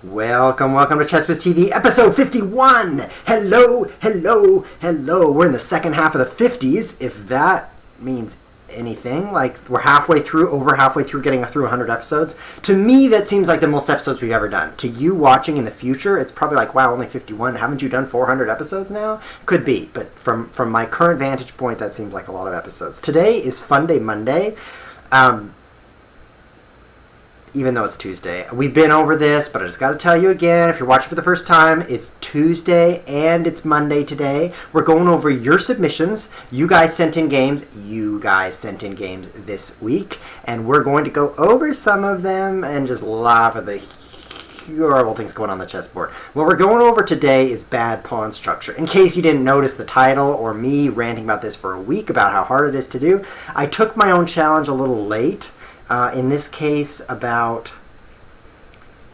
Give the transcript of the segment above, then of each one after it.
Welcome to ChessBiz TV, episode 51! Hello! We're in the second half of the 50s, if that means anything. Like, we're over halfway through getting through 100 episodes. To me, that seems like the most episodes we've ever done. To you watching in the future, it's probably like, wow, only 51. Haven't you done 400 episodes now? Could be, but from my current vantage point, that seems like a lot of episodes. Today is Funday Monday. Even though it's Tuesday. We've been over this, but I just got to tell you again, if you're watching for the first time, it's Tuesday and it's Monday today. We're going over your submissions. You guys sent in games this week, and we're going to go over some of them and just laugh at the horrible things going on the chessboard. What we're going over today is bad pawn structure. In case you didn't notice the title or me ranting about this for a week about how hard it is to do, I took my own challenge a little late. In this case, about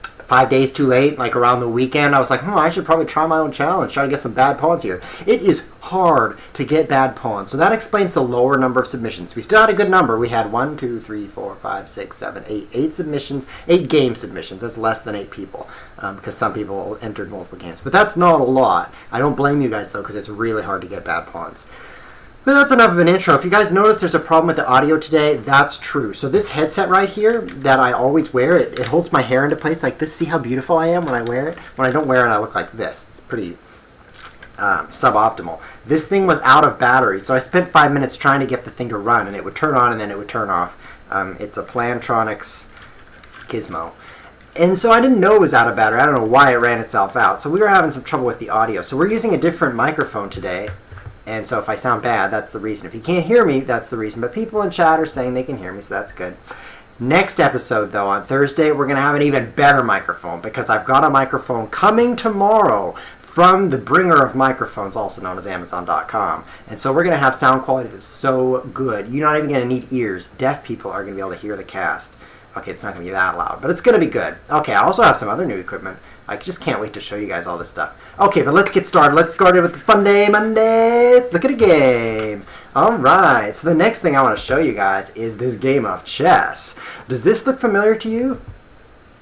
5 days too late, like around the weekend. I was like, I should probably try my own challenge, try to get some bad pawns here. It is hard to get bad pawns, so that explains the lower number of submissions. We still had a good number. We had 8 submissions, 8 game submissions. That's less than 8 people, because some people entered multiple games. But that's not a lot. I don't blame you guys, though, because it's really hard to get bad pawns. But that's enough of an intro. If you guys notice there's a problem with the audio today, that's true. So this headset right here that I always wear, it holds my hair into place like this. See how beautiful I am when I wear it? When I don't wear it, I look like this. It's pretty suboptimal. This thing was out of battery, so I spent 5 minutes trying to get the thing to run, and it would turn on and then it would turn off. It's a Plantronics gizmo. And so I didn't know it was out of battery. I don't know why it ran itself out. So we were having some trouble with the audio. So we're using a different microphone today. And so if I sound bad, that's the reason. If you can't hear me, that's the reason. But people in chat are saying they can hear me, so that's good. Next episode, though, on Thursday, we're going to have an even better microphone because I've got a microphone coming tomorrow from the bringer of microphones, also known as Amazon.com. And so we're going to have sound quality that's so good. You're not even going to need ears. Deaf people are going to be able to hear the cast. Okay, it's not going to be that loud, but it's going to be good. Okay, I also have some other new equipment. I just can't wait to show you guys all this stuff. Okay, but let's get started. Let's start with the Funday Monday. Let's look at a game. Alright, so the next thing I want to show you guys is this game of chess. Does this look familiar to you?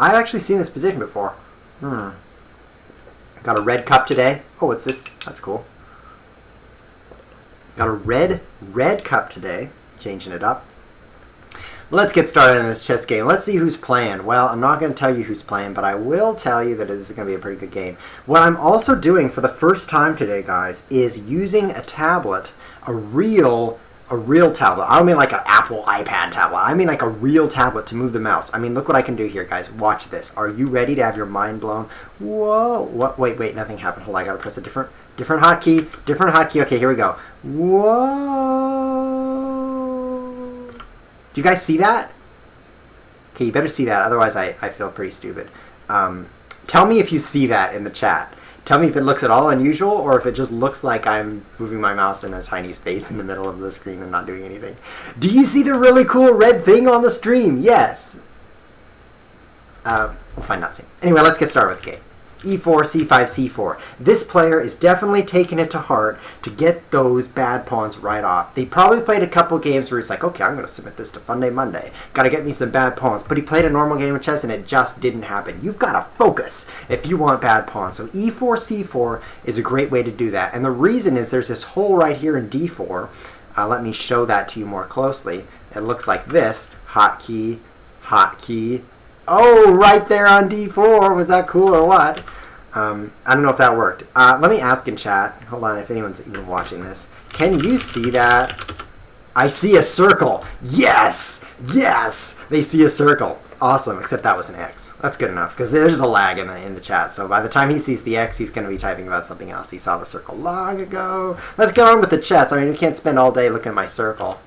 I've actually seen this position before. Got a red cup today. Oh, what's this? That's cool. Got a red cup today. Changing it up. Let's get started in this chess game. Let's see who's playing. Well, I'm not going to tell you who's playing, but I will tell you that this is going to be a pretty good game. What I'm also doing for the first time today, guys, is using a tablet, a real tablet. I don't mean like an Apple iPad tablet. I mean like a real tablet to move the mouse. I mean, look what I can do here, guys. Watch this. Are you ready to have your mind blown? Whoa. What? Wait, nothing happened. Hold on, I got to press a different hotkey. Okay, here we go. Whoa. Do you guys see that? Okay, you better see that, otherwise I feel pretty stupid. Tell me if you see that in the chat. Tell me if it looks at all unusual, or if it just looks like I'm moving my mouse in a tiny space in the middle of the screen and not doing anything. Do you see the really cool red thing on the stream? Yes. We'll find out soon. Anyway, let's get started with the game. E4, C5, C4. This player is definitely taking it to heart to get those bad pawns right off. They probably played a couple games where he's like, okay, I'm going to submit this to Funday Monday. Got to get me some bad pawns. But he played a normal game of chess and it just didn't happen. You've got to focus if you want bad pawns. So E4, C4 is a great way to do that. And the reason is there's this hole right here in D4. Let me show that to you more closely. It looks like this. Hotkey. Oh, right there on D4. Was that cool or what? I don't know if that worked. Let me ask in chat. Hold on, if anyone's even watching this. Can you see that? I see a circle. Yes! They see a circle. Awesome, except that was an X. That's good enough, because there's a lag in the chat. So by the time he sees the X, he's going to be typing about something else. He saw the circle long ago. Let's get on with the chess. I mean, we can't spend all day looking at my circle.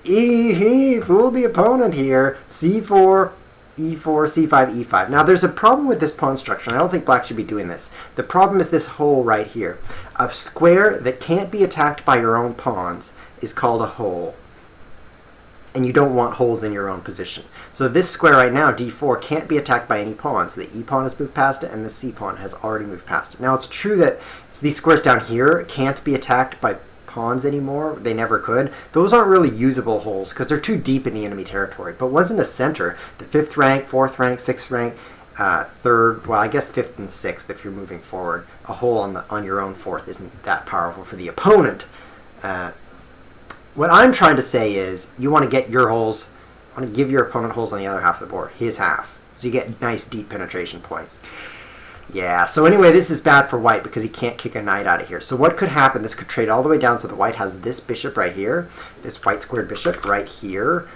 Fooled the opponent here. C4. E4, C5, E5. Now, there's a problem with this pawn structure, and I don't think black should be doing this. The problem is this hole right here. A square that can't be attacked by your own pawns is called a hole. And you don't want holes in your own position. So this square right now, D4, can't be attacked by any pawns. The E pawn has moved past it, and the C pawn has already moved past it. Now, it's true that these squares down here can't be attacked by pawns anymore. They never could. Those aren't really usable holes because they're too deep in the enemy territory. But ones in the center, the 5th rank, 4th rank, 6th rank, third, well, I guess fifth and sixth if you're moving forward. A hole on your own fourth isn't that powerful for the opponent. What I'm trying to say is you want to get your holes, want to give your opponent holes on the other half of the board, his half. So you get nice deep penetration points. Yeah, so anyway, this is bad for white because he can't kick a knight out of here. So what could happen, this could trade all the way down so the white has this bishop right here, this white squared bishop right here,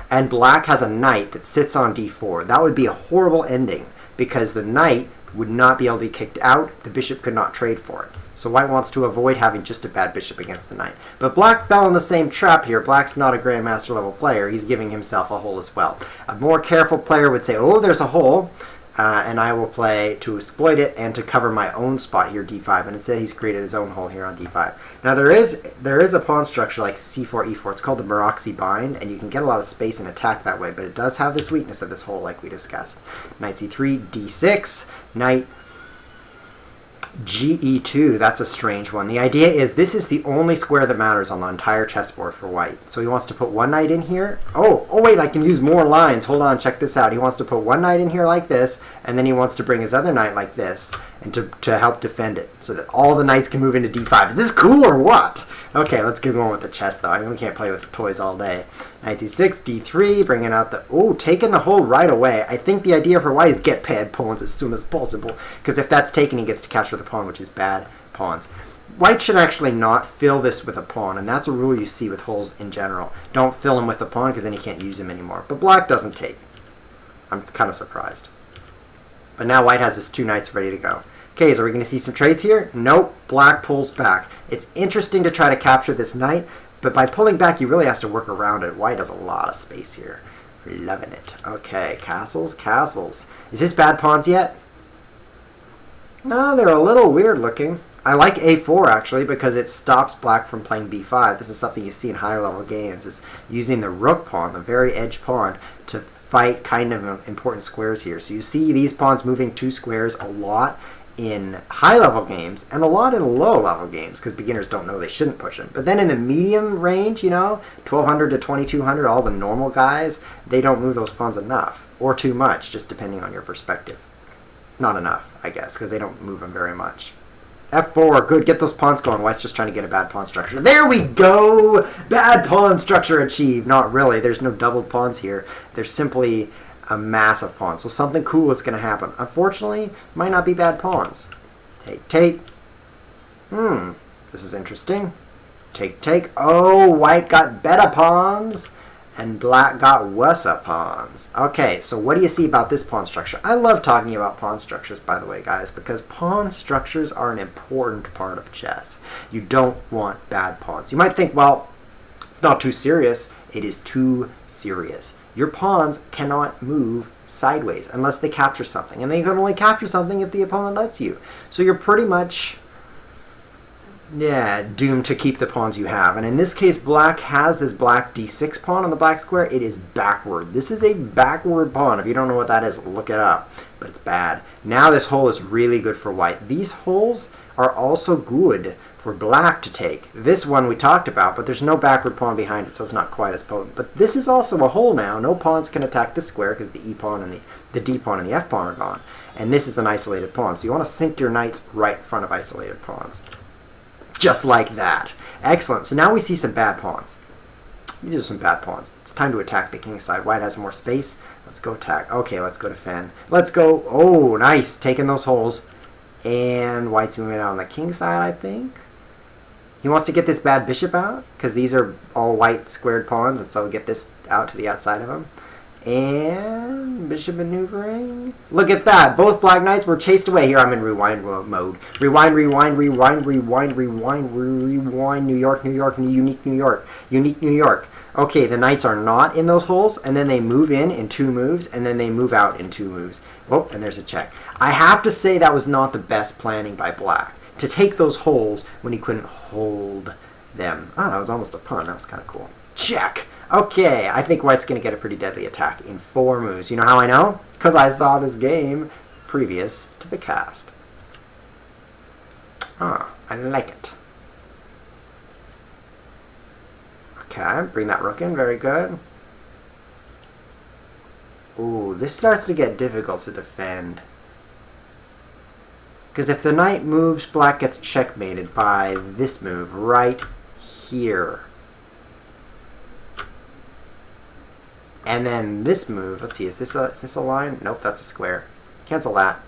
and black has a knight that sits on d4. That would be a horrible ending because the knight would not be able to be kicked out, the bishop could not trade for it. So white wants to avoid having just a bad bishop against the knight. But black fell in the same trap here. Black's not a grandmaster level player. He's giving himself a hole as well. A more careful player would say, oh, there's a hole, and I will play to exploit it and to cover my own spot here, d5. And instead he's created his own hole here on d5. Now there is a pawn structure like c4, e4. It's called the Maroczy bind, and you can get a lot of space and attack that way. But it does have this weakness of this hole like we discussed. Knight c3, d6, knight GE2, that's a strange one. The idea is this is the only square that matters on the entire chessboard for white. So he wants to put one knight in here. Oh wait, I can use more lines. Hold on, check this out. He wants to put one knight in here like this, and then he wants to bring his other knight like this, and to help defend it, so that all the knights can move into d5. Is this cool or what? Okay, let's get going with the chess though. I mean, we can't play with toys all day. Knight c6, d3, bringing out the... Oh, taking the hole right away. I think the idea for white is get bad pawns as soon as possible, because if that's taken, he gets to capture the pawn, which is bad pawns. White should actually not fill this with a pawn, and that's a rule you see with holes in general. Don't fill him with a pawn, because then you can't use him anymore. But black doesn't take. I'm kind of surprised. But now white has his two knights ready to go. Okay, so are we going to see some trades here? Nope, black pulls back. It's interesting to try to capture this knight, but by pulling back, he really has to work around it. White has a lot of space here. Loving it. Okay, castles, castles. Is this bad pawns yet? No, they're a little weird looking. I like a4 actually because it stops black from playing b5. This is something you see in higher level games, is using the rook pawn, the very edge pawn, to fight kind of important squares here. So you see these pawns moving two squares a lot in high-level games and a lot in low-level games because beginners don't know they shouldn't push them. But then in the medium range, you know, 1200 to 2200, all the normal guys, they don't move those pawns enough or too much, just depending on your perspective. Not enough, I guess, because they don't move them very much. F4, good, get those pawns going. White's just trying to get a bad pawn structure. There we go! Bad pawn structure achieved. Not really, there's no doubled pawns here. There's simply a mass of pawns. So something cool is going to happen. Unfortunately, might not be bad pawns. Take, take. This is interesting. Take, take. Oh, white got better pawns, and black got worse pawns. Okay, so what do you see about this pawn structure? I love talking about pawn structures, by the way, guys, because pawn structures are an important part of chess. You don't want bad pawns. You might think, well, it's not too serious. It is too serious. Your pawns cannot move sideways unless they capture something. And they can only capture something if the opponent lets you. So you're pretty much, doomed to keep the pawns you have. And in this case, black has this black d6 pawn on the black square. It is backward. This is a backward pawn. If you don't know what that is, look it up. But it's bad. Now this hole is really good for white. These holes are also good for black to take. This one we talked about, but there's no backward pawn behind it, so it's not quite as potent. But this is also a hole now. No pawns can attack this square because the E pawn and the D pawn and the F pawn are gone. And this is an isolated pawn, so you want to sink your knights right in front of isolated pawns. Just like that. Excellent. So now we see some bad pawns. These are some bad pawns. It's time to attack the king side. White has more space. Let's go attack. Okay, let's go defend. Let's go. Oh, nice. Taking those holes. And white's moving out on the king side, I think. He wants to get this bad bishop out, because these are all white squared pawns, and so we'll get this out to the outside of him. And bishop maneuvering. Look at that. Both black knights were chased away. Here I'm in rewind mode. Rewind, rewind, rewind, rewind, rewind, rewind. New York, New York, unique New York. Unique New York. Okay, the knights are not in those holes, and then they move in 2 moves, and then they move out in 2 moves. Oh, and there's a check. I have to say that was not the best planning by black, to take those holes when he couldn't hold them. Oh, that was almost a pun. That was kind of cool. Check. Okay, I think white's going to get a pretty deadly attack in 4 moves. You know how I know? Because I saw this game previous to the cast. Ah, I like it. Okay, bring that rook in. Very good. Ooh, this starts to get difficult to defend. Because if the knight moves, black gets checkmated by this move right here. And then this move, let's see, is this a line? Nope, that's a square. Cancel that.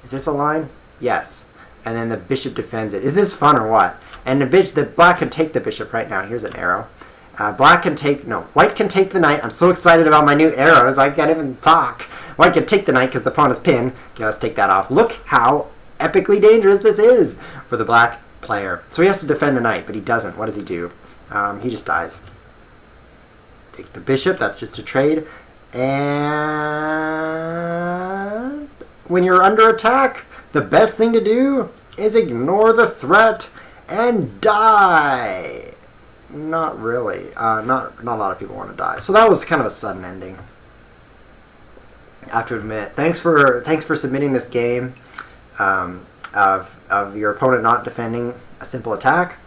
Is this a line? Yes. And then the bishop defends it. Is this fun or what? And the black can take the bishop right now. Here's an arrow. White can take the knight. I'm so excited about my new arrows, I can't even talk. White can take the knight because the pawn is pinned. Okay, let's take that off. Look how epically dangerous this is for the black player. So he has to defend the knight, but he doesn't. What does he do? He just dies. Take the bishop, that's just a trade. And when you're under attack, the best thing to do is ignore the threat and die. Not really. Not a lot of people want to die. So that was kind of a sudden ending, I have to admit. Thanks for submitting this game of your opponent not defending a simple attack.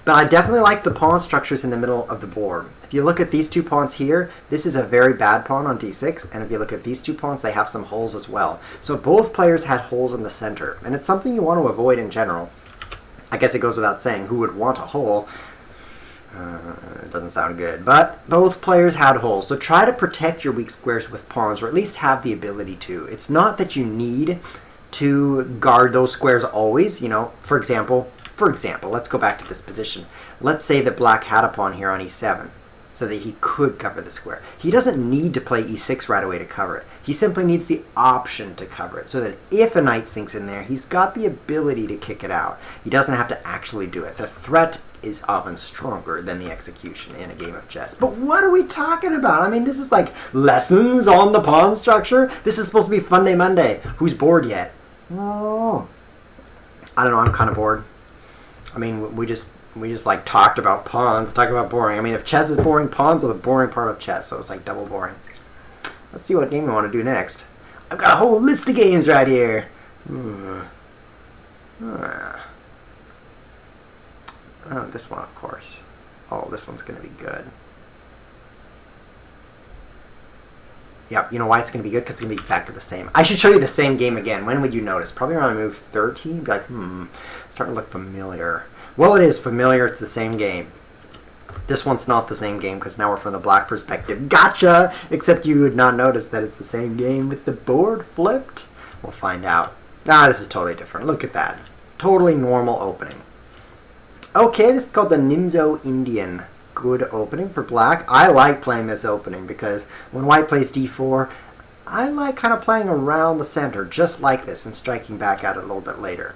But I definitely like the pawn structures in the middle of the board. If you look at these two pawns here, this is a very bad pawn on d6, and if you look at these two pawns, they have some holes as well. So both players had holes in the center, and it's something you want to avoid in general. I guess it goes without saying, who would want a hole? It doesn't sound good, but both players had holes. So try to protect your weak squares with pawns, or at least have the ability to. It's not that you need to guard those squares always. You know, for example, let's go back to this position. Let's say that black had a pawn here on e7, so that he could cover the square. He doesn't need to play e6 right away to cover it. He simply needs the option to cover it, so that if a knight sinks in there, he's got the ability to kick it out. He doesn't have to actually do it. The threat is often stronger than the execution in a game of chess. But what are we talking about? I mean, this is like lessons on the pawn structure. This is supposed to be Funday Monday. Who's bored yet? Oh, I don't know. I'm kind of bored. I mean, we just like talked about pawns, talk about boring. I mean, if chess is boring, pawns are the boring part of chess, so it's like double boring. Let's see what game we want to do next. I've got a whole list of games right here. Oh, this one, of course. Oh, this one's going to be good. Yep, you know why it's going to be good? Because it's going to be exactly the same. I should show you the same game again. When would you notice? Probably around move 13. Be like, starting to look familiar. Well, it is familiar. It's the same game. This one's not the same game because now we're from the black perspective. Gotcha! Except you would not notice that it's the same game with the board flipped. We'll find out. This is totally different. Look at that. Totally normal opening. Okay, this is called the Nimzo Indian. Good opening for black. I like playing this opening because when white plays d4, I like kind of playing around the center just like this and striking back at it a little bit later.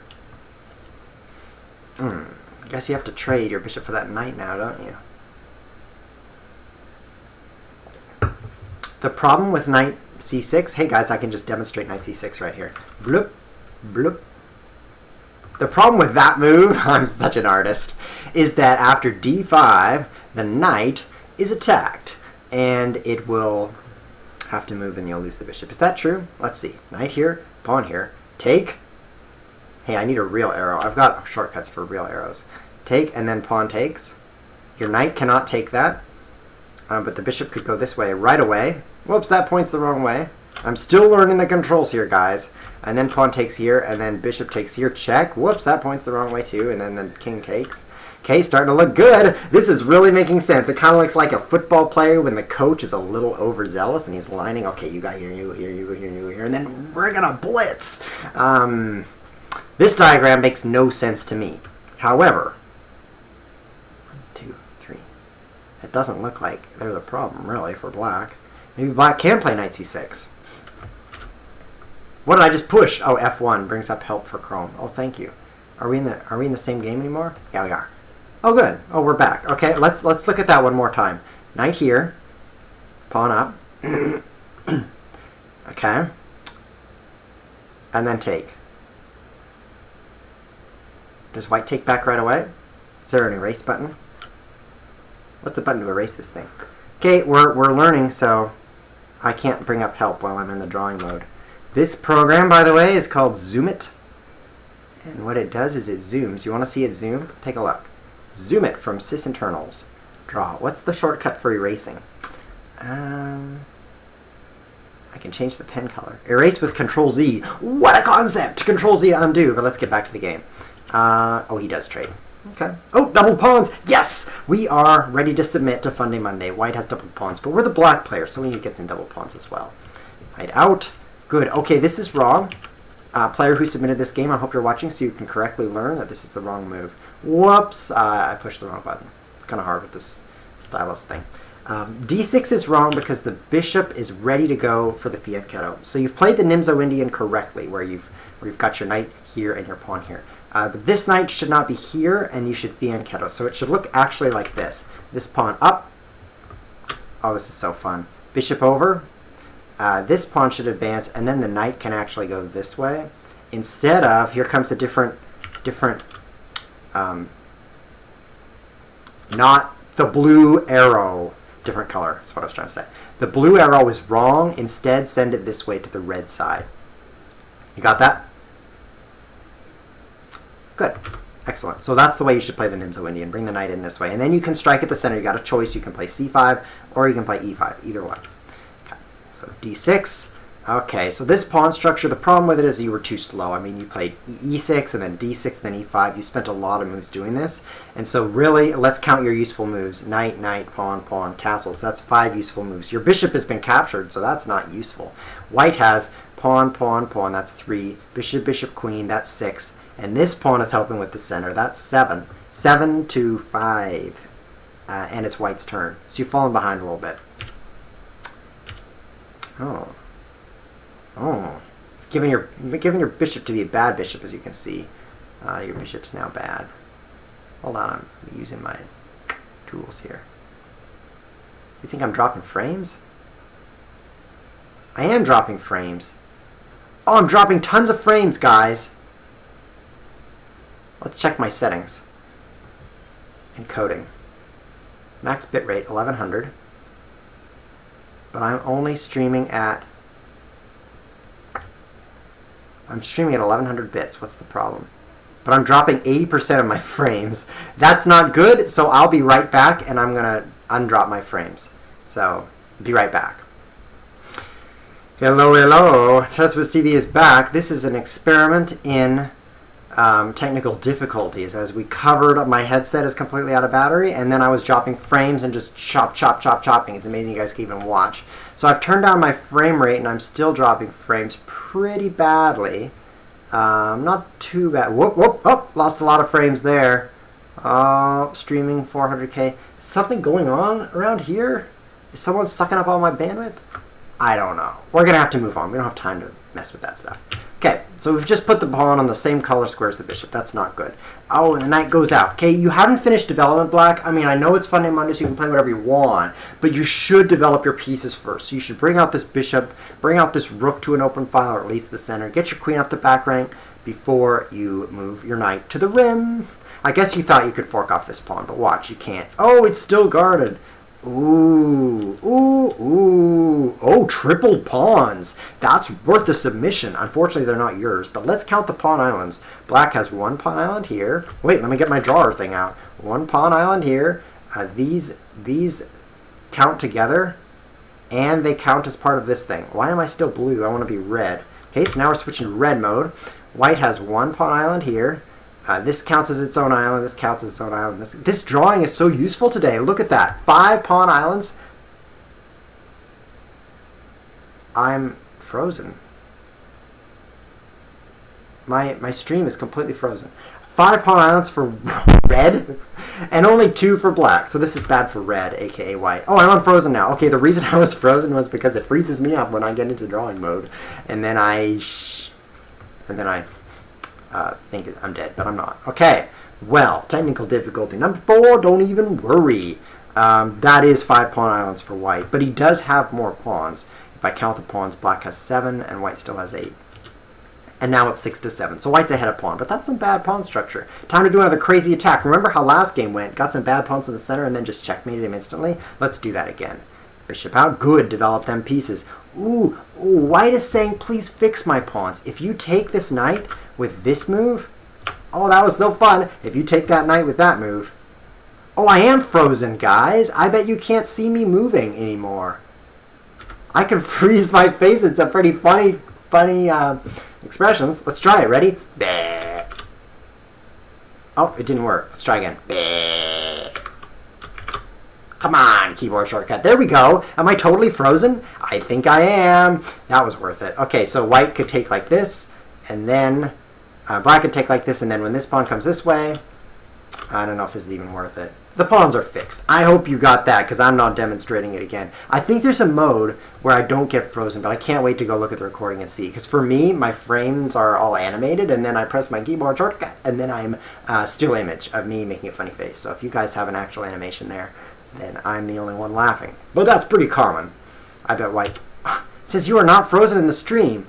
I guess you have to trade your bishop for that knight now, don't you? The problem with knight c6, hey guys, I can just demonstrate knight c6 right here. Bloop, bloop. The problem with that move, I'm such an artist, is that after d5, the knight is attacked, and it will have to move and you'll lose the bishop. Is that true? Let's see. Knight here, pawn here, take. Hey, I need a real arrow. I've got shortcuts for real arrows. Take, and then pawn takes. Your knight cannot take that, but the bishop could go this way right away. Whoops, that points the wrong way. I'm still learning the controls here, guys. And then pawn takes here, and then bishop takes here, check. Whoops, that points the wrong way too, and then the king takes. Okay, starting to look good. This is really making sense. It kind of looks like a football player when the coach is a little overzealous and he's lining, okay, you got here, you here, you here, you here, and then we're gonna blitz. This diagram makes no sense to me. However, 1, 2, 3. It doesn't look like there's a problem, really, for black. Maybe black can play knight c6. What did I just push? Oh, F1 brings up help for Chrome. Oh, thank you. Are we in the same game anymore? Yeah, we are. Oh, good. Oh, we're back. Okay, let's look at that one more time. Knight here, pawn up. Okay, and then take. Does white take back right away? Is there an erase button? What's the button to erase this thing? Okay, we're learning, so I can't bring up help while I'm in the drawing mode. This program, by the way, is called Zoom It. And what it does is it zooms. You want to see it zoom? Take a look. Zoom it from sysinternals. Draw. What's the shortcut for erasing? I can change the pen color. Erase with Control Z. What a concept! Control Z to undo, but let's get back to the game. Oh, he does trade. Okay. Oh, double pawns! Yes! We are ready to submit to Funday Monday. White has double pawns, but we're the black player, so we need to get some double pawns as well. White out. Good. Okay, this is wrong. Player who submitted this game, I hope you're watching so you can correctly learn that this is the wrong move. Whoops! I pushed the wrong button. It's kind of hard with this stylus thing. D6 is wrong because the bishop is ready to go for the fianchetto. So you've played the Nimzo Indian correctly, where you've got your knight here and your pawn here. But this knight should not be here, and you should fianchetto. So it should look actually like this. This pawn up. Oh, this is so fun. Bishop over. This pawn should advance, and then the knight can actually go this way. Instead of, here comes a different, not the blue arrow. Different color is what I was trying to say. The blue arrow is wrong. Instead, send it this way to the red side. You got that? Good. Excellent. So that's the way you should play the Nimzo Indian. Bring the knight in this way. And then you can strike at the center. You got a choice. You can play c5 or you can play e5. Either one. Okay. So d6. Okay, so this pawn structure, the problem with it is you were too slow. I mean, you played e6 and then d6, then e5. You spent a lot of moves doing this. And so really, let's count your useful moves. Knight, knight, pawn, pawn, castles. That's 5 useful moves. Your bishop has been captured, so that's not useful. White has pawn, pawn, pawn. That's 3. Bishop, bishop, queen. That's 6. And this pawn is helping with the center. That's 7. 7 to 5. And it's White's turn. So you've fallen behind a little bit. Oh, it's giving your bishop to be a bad bishop, as you can see. Your bishop's now bad. Hold on, I'm using my tools here. You think I'm dropping frames? I am dropping frames. Oh, I'm dropping tons of frames, guys. Let's check my settings. Encoding. Max bitrate 1100. But I'm only streaming at... I'm streaming at 1100 bits. What's the problem? But I'm dropping 80% of my frames. That's not good, so I'll be right back, and I'm going to undrop my frames. So, be right back. Hello, hello. TestWiz TV is back. This is an experiment in technical difficulties. As we covered, my headset is completely out of battery, and then I was dropping frames and just chopping. It's amazing you guys can even watch. So I've turned down my frame rate, and I'm still dropping frames pretty badly. Not too bad. Whoop, whoop, oh, lost a lot of frames there. Oh, streaming 400K. Something going on around here? Is someone sucking up all my bandwidth? I don't know. We're going to have to move on. We don't have time to mess with that stuff. Okay, so we've just put the pawn on the same color square as the bishop. That's not good. Oh, and the knight goes out. Okay, you haven't finished development, Black. I mean, I know it's Funday Monday, so you can play whatever you want, but you should develop your pieces first. So you should bring out this bishop, bring out this rook to an open file, or at least the center. Get your queen off the back rank before you move your knight to the rim. I guess you thought you could fork off this pawn, but watch, you can't. Oh, it's still guarded. Ooh, ooh, ooh. Oh, triple pawns. That's worth a submission. Unfortunately, they're not yours, but let's count the pawn islands. Black has 1 pawn island here. Wait, let me get my drawer thing out. 1 pawn island here. These count together, and they count as part of this thing. Why am I still blue? I want to be red. Okay, so now we're switching to red mode. White has 1 pawn island here. This counts as its own island. This counts as its own island. This drawing is so useful today. Look at that. 5 pawn islands. I'm frozen. My stream is completely frozen. 5 pawn islands for red, and only 2 for black. So this is bad for red, aka white. Oh, I'm unfrozen now. Okay, the reason I was frozen was because it freezes me up when I get into drawing mode, and then I think I'm dead, but I'm not. Okay, well, technical difficulty number 4, don't even worry. That is 5 pawn islands for white, but he does have more pawns. If I count the pawns, black has 7, and white still has 8. And now it's 6 to 7, so white's ahead of pawn, but that's some bad pawn structure. Time to do another crazy attack. Remember how last game went? Got some bad pawns in the center and then just checkmated him instantly? Let's do that again. Bishop out. Good. Develop them pieces. Ooh, white is saying, please fix my pawns. If you take this knight with this move, oh, that was so fun. If you take that knight with that move, oh, I am frozen, guys. I bet you can't see me moving anymore. I can freeze my face. It's a pretty funny expressions. Let's try it. Ready? Bah. Oh, it didn't work. Let's try again. Bah. Come on, keyboard shortcut. There we go. Am I totally frozen? I think I am. That was worth it. Okay, so white could take like this, and then black could take like this, and then when this pawn comes this way, I don't know if this is even worth it. The pawns are fixed. I hope you got that, because I'm not demonstrating it again. I think there's a mode where I don't get frozen, but I can't wait to go look at the recording and see. Because for me, my frames are all animated, and then I press my keyboard shortcut, and then I'm still image of me making a funny face. So if you guys have an actual animation there, then I'm the only one laughing. But that's pretty common. I bet white... It says you are not frozen in the stream.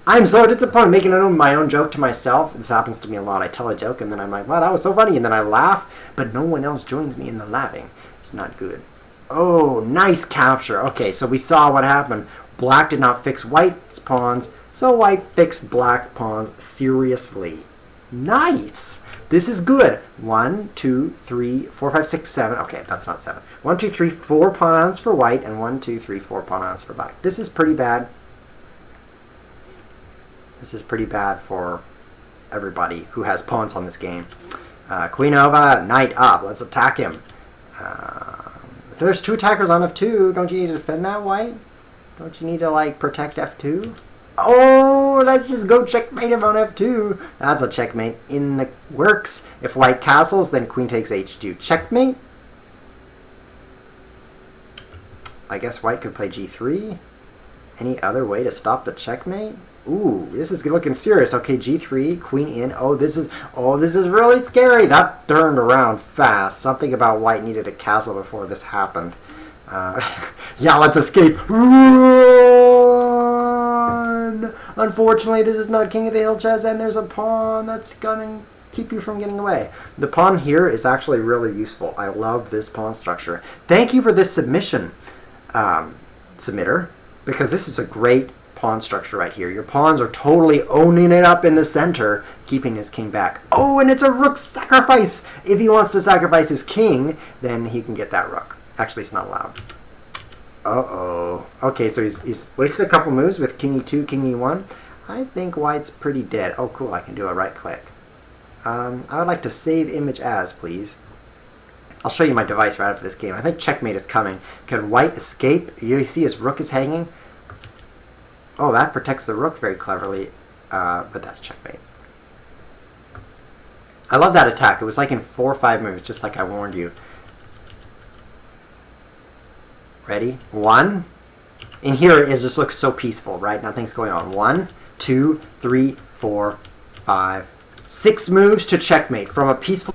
I'm so disappointed making my own joke to myself. This happens to me a lot. I tell a joke and then I'm like, wow, that was so funny. And then I laugh, but no one else joins me in the laughing. It's not good. Oh, nice capture. Okay, so we saw what happened. Black did not fix white's pawns, so white fixed black's pawns. Seriously. Nice. This is good. 1, 2, 3, 4, 5, 6, 7. Okay, that's not 7. 1, 2, 3, 4 pawns for white, and 1, 2, 3, 4 pawns for black. This is pretty bad. This is pretty bad for everybody who has pawns on this game. Queen over, knight up. Let's attack him. If there's 2 attackers on f2, don't you need to defend that white? Don't you need to, like, protect f2? Oh, let's just go checkmate him on f2. That's a checkmate in the works. If white castles, then queen takes h2. Checkmate. I guess white could play g3. Any other way to stop the checkmate? Ooh, this is looking serious. Okay, g3, queen in. Oh, this is really scary. That turned around fast. Something about white needed a castle before this happened. Yeah, let's escape. Run! Unfortunately, this is not King of the Hill chess, and there's a pawn that's gonna keep you from getting away. The pawn here is actually really useful. I love this pawn structure. Thank you for this submission, submitter, because this is a great pawn structure right here. Your pawns are totally owning it up in the center, keeping his king back. Oh, and it's a rook sacrifice! If he wants to sacrifice his king, then he can get that rook. Actually, it's not allowed. Uh-oh. Okay, so he's wasted a couple moves with king e2, king e1. I think white's pretty dead. Oh, cool, I can do a right click. I would like to save image as, please. I'll show you my device right after this game. I think checkmate is coming. Can white escape? You see his rook is hanging? Oh, that protects the rook very cleverly, but that's checkmate. I love that attack. It was like in 4 or 5 moves, just like I warned you. Ready? 1. In here, it just looks so peaceful, right? Nothing's going on. 1, 2, 3, 4, 5, 6 moves to checkmate from a peaceful...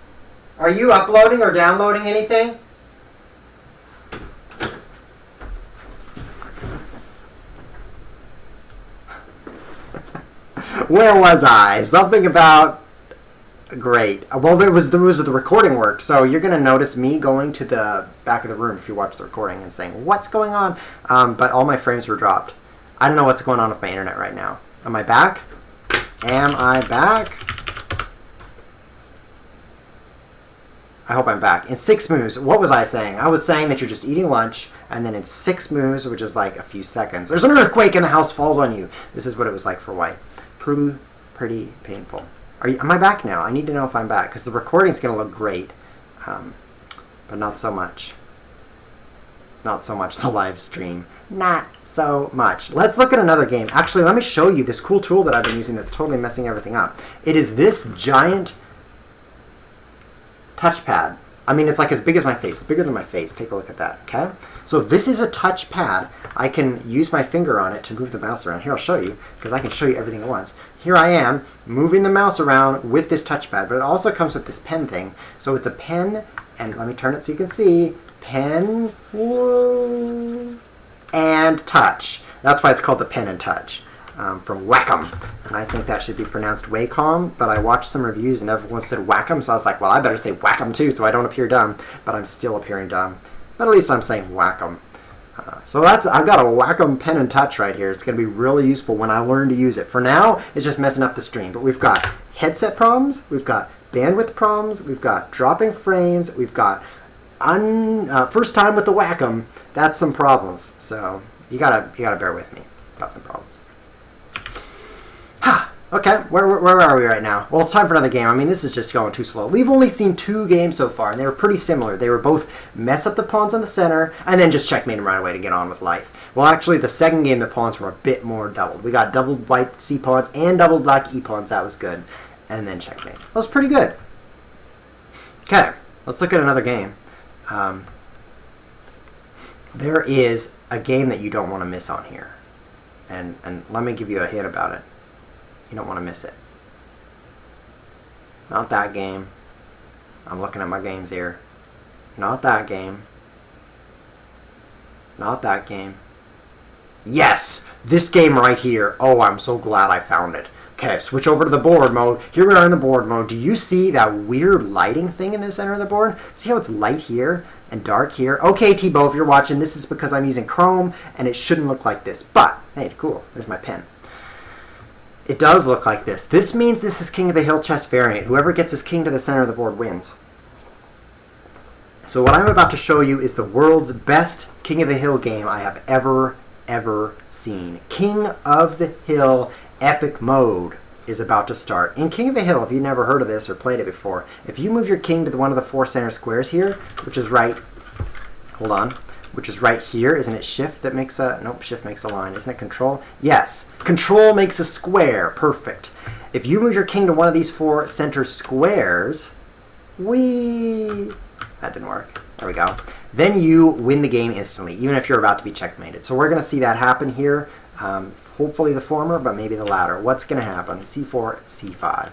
Are you uploading or downloading anything? Where was I? Something about... Great. Well, there was the recording work, so you're going to notice me going to the back of the room if you watch the recording and saying, what's going on? But all my frames were dropped. I don't know what's going on with my internet right now. Am I back? Am I back? I hope I'm back. In 6 moves, what was I saying? I was saying that you're just eating lunch, and then in 6 moves, which is like a few seconds, there's an earthquake and the house falls on you. This is what it was like for white. Pretty painful. Am I back now? I need to know if I'm back, because the recording's going to look great, but not so much. Not so much the live stream. Not so much. Let's look at another game. Actually, let me show you this cool tool that I've been using that's totally messing everything up. It is this giant touchpad. I mean, it's like as big as my face. It's bigger than my face. Take a look at that, okay? So this is a touchpad. I can use my finger on it to move the mouse around. Here, I'll show you, because I can show you everything at once. Here I am, moving the mouse around with this touchpad, but it also comes with this pen thing. So it's a pen, and let me turn it so you can see. Pen, whoa, and touch. That's why it's called the pen and touch. From Wacom, and I think that should be pronounced Wacom, but I watched some reviews and everyone said Wacom, so I was like, well, I better say Wacom too, so I don't appear dumb, but I'm still appearing dumb. But at least I'm saying Wacom. So I've got a Wacom pen and touch right here. It's going to be really useful when I learn to use it. For now, it's just messing up the stream, but we've got headset problems, we've got bandwidth problems, we've got dropping frames, we've got first time with the whack-em, that's some problems. So you gotta bear with me. Got some problems. Okay, where are we right now? Well, it's time for another game. I mean, this is just going too slow. We've only seen 2 games so far, and they were pretty similar. They were both mess up the pawns on the center, and then just checkmate them right away to get on with life. Well, actually, the second game, the pawns were a bit more doubled. We got doubled white C pawns and doubled black E pawns. That was good. And then checkmate. That was pretty good. Okay, let's look at another game. There is a game that you don't want to miss on here. And let me give you a hint about it. You don't want to miss it. Not that game. I'm looking at my games here. Not that game. Not that game. Yes! This game right here. Oh, I'm so glad I found it. Okay, switch over to the board mode. Here we are in the board mode. Do you see that weird lighting thing in the center of the board? See how it's light here and dark here? Okay, T-Bo, if you're watching, this is because I'm using Chrome, and it shouldn't look like this. But, hey, cool. There's my pen. It does look like this. This means this is King of the Hill chess variant. Whoever gets his king to the center of the board wins. So what I'm about to show you is the world's best King of the Hill game I have ever seen. King of the Hill Epic Mode is about to start. In King of the Hill, if you've never heard of this or played it before, if you move your king to one of the 4 center squares here, which is right, hold on, which is right here. Isn't it shift that makes a... Nope, shift makes a line. Isn't it control? Yes. Control makes a square. Perfect. If you move your king to one of these 4 center squares... That didn't work. There we go. Then you win the game instantly, even if you're about to be checkmated. So we're going to see that happen here. Hopefully the former, but maybe the latter. What's going to happen? C4, C5.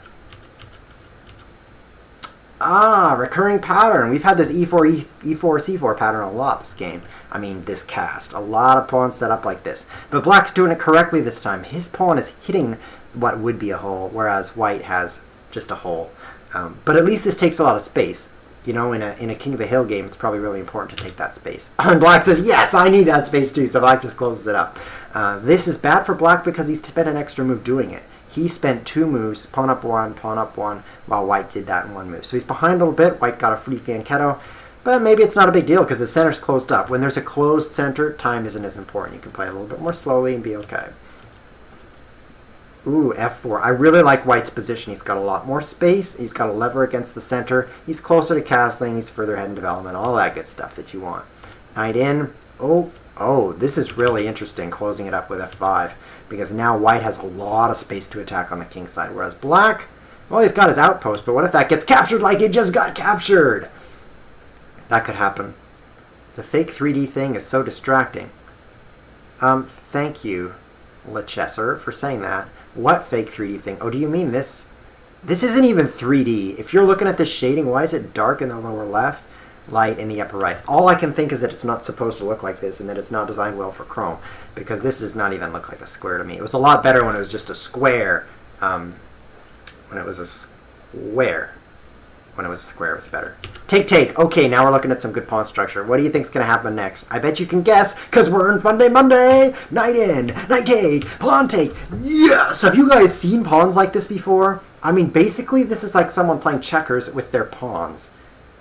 Recurring pattern. We've had this E4, C4 pattern a lot this game. I mean, this cast. A lot of pawns set up like this. But black's doing it correctly this time. His pawn is hitting what would be a hole, whereas white has just a hole. But at least this takes a lot of space. You know, in a King of the Hill game, it's probably really important to take that space. And black says, yes, I need that space too, so black just closes it up. This is bad for black because he spent an extra move doing it. He spent 2 moves, pawn up 1, while white did that in 1 move. So he's behind a little bit. White got a free fianchetto, but maybe it's not a big deal because the center's closed up. When there's a closed center, time isn't as important. You can play a little bit more slowly and be okay. Ooh, F4. I really like white's position. He's got a lot more space. He's got a lever against the center. He's closer to castling. He's further ahead in development. All that good stuff that you want. Knight in. Oh, this is really interesting, closing it up with F5. Because now white has a lot of space to attack on the king side. Whereas black, well, he's got his outpost. But what if that gets captured like it just got captured? That could happen. The fake 3D thing is so distracting. Thank you, LeChesser, for saying that. What fake 3D thing? Oh, do you mean this? This isn't even 3D. If you're looking at this shading, why is it dark in the lower left, light in the upper right? All I can think is that it's not supposed to look like this and that it's not designed well for Chrome, because this does not even look like a square to me. It was a lot better when it was just a square. When it was a square. When it was a square, it was better. Take. Okay, now we're looking at some good pawn structure. What do you think is going to happen next? I bet you can guess, because we're in Funday Monday. Knight in, knight take, pawn take. Yes! Have you guys seen pawns like this before? I mean, basically, this is like someone playing checkers with their pawns.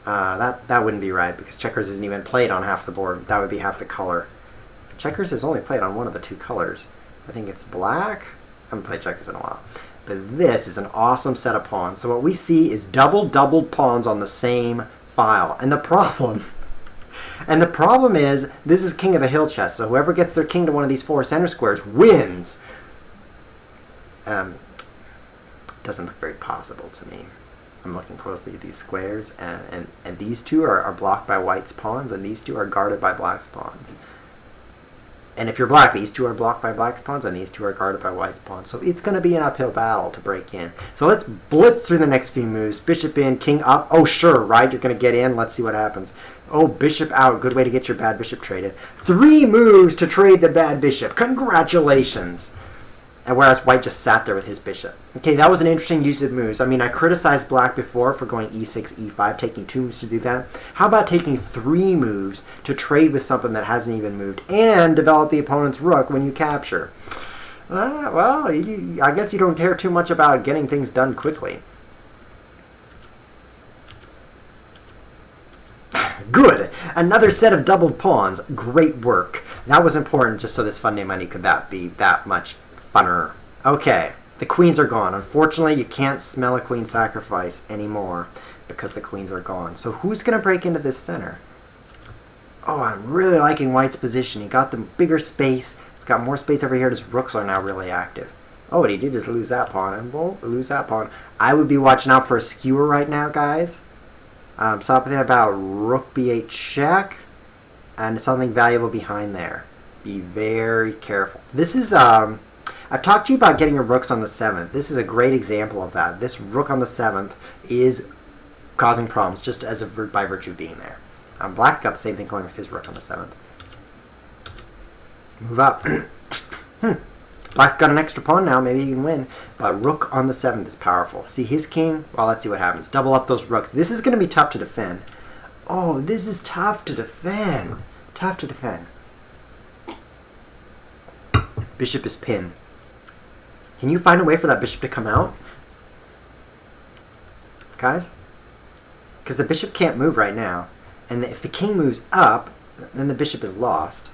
That wouldn't be right, because checkers isn't even played on half the board. That would be half the color. Checkers is only played on one of the 2 colors. I think it's black. I haven't played checkers in a while. But this is an awesome set of pawns. So what we see is doubled pawns on the same file. And the problem is, this is King of the Hill chess. So whoever gets their king to one of these 4 center squares wins. Doesn't look very possible to me. I'm looking closely at these squares, and these 2 are blocked by white's pawns, and these 2 are guarded by black's pawns. And if you're black, these 2 are blocked by black's pawns, and these 2 are guarded by white's pawns. So it's going to be an uphill battle to break in. So let's blitz through the next few moves. Bishop in, king up. Oh, sure, right? You're going to get in. Let's see what happens. Oh, bishop out. Good way to get your bad bishop traded. 3 moves to trade the bad bishop. Congratulations. And whereas white just sat there with his bishop. Okay, that was an interesting use of moves. I mean, I criticized black before for going e6, e5, taking 2 moves to do that. How about taking 3 moves to trade with something that hasn't even moved and develop the opponent's rook when you capture? Well, I guess you don't care too much about getting things done quickly. Good. Another set of doubled pawns. Great work. That was important just so this Funday money could be that much funner. Okay. The queens are gone. Unfortunately, you can't smell a queen sacrifice anymore because the queens are gone. So who's going to break into this center? Oh, I'm really liking White's position. He got the bigger space. He's got more space over here. His rooks are now really active. Oh, what he did is lose that pawn. And won't lose that pawn. I would be watching out for a skewer right now, guys. Something about rook b8 check. And something valuable behind there. Be very careful. This is... I've talked to you about getting your rooks on the 7th. This is a great example of that. This rook on the 7th is causing problems just as by virtue of being there. Black got the same thing going with his rook on the 7th. Move up. Black got an extra pawn now. Maybe he can win. But rook on the 7th is powerful. See his king? Well, let's see what happens. Double up those rooks. This is going to be tough to defend. Oh, this is tough to defend. Tough to defend. Bishop is pinned. Can you find a way for that bishop to come out? Guys? Because the bishop can't move right now. And if the king moves up, then the bishop is lost.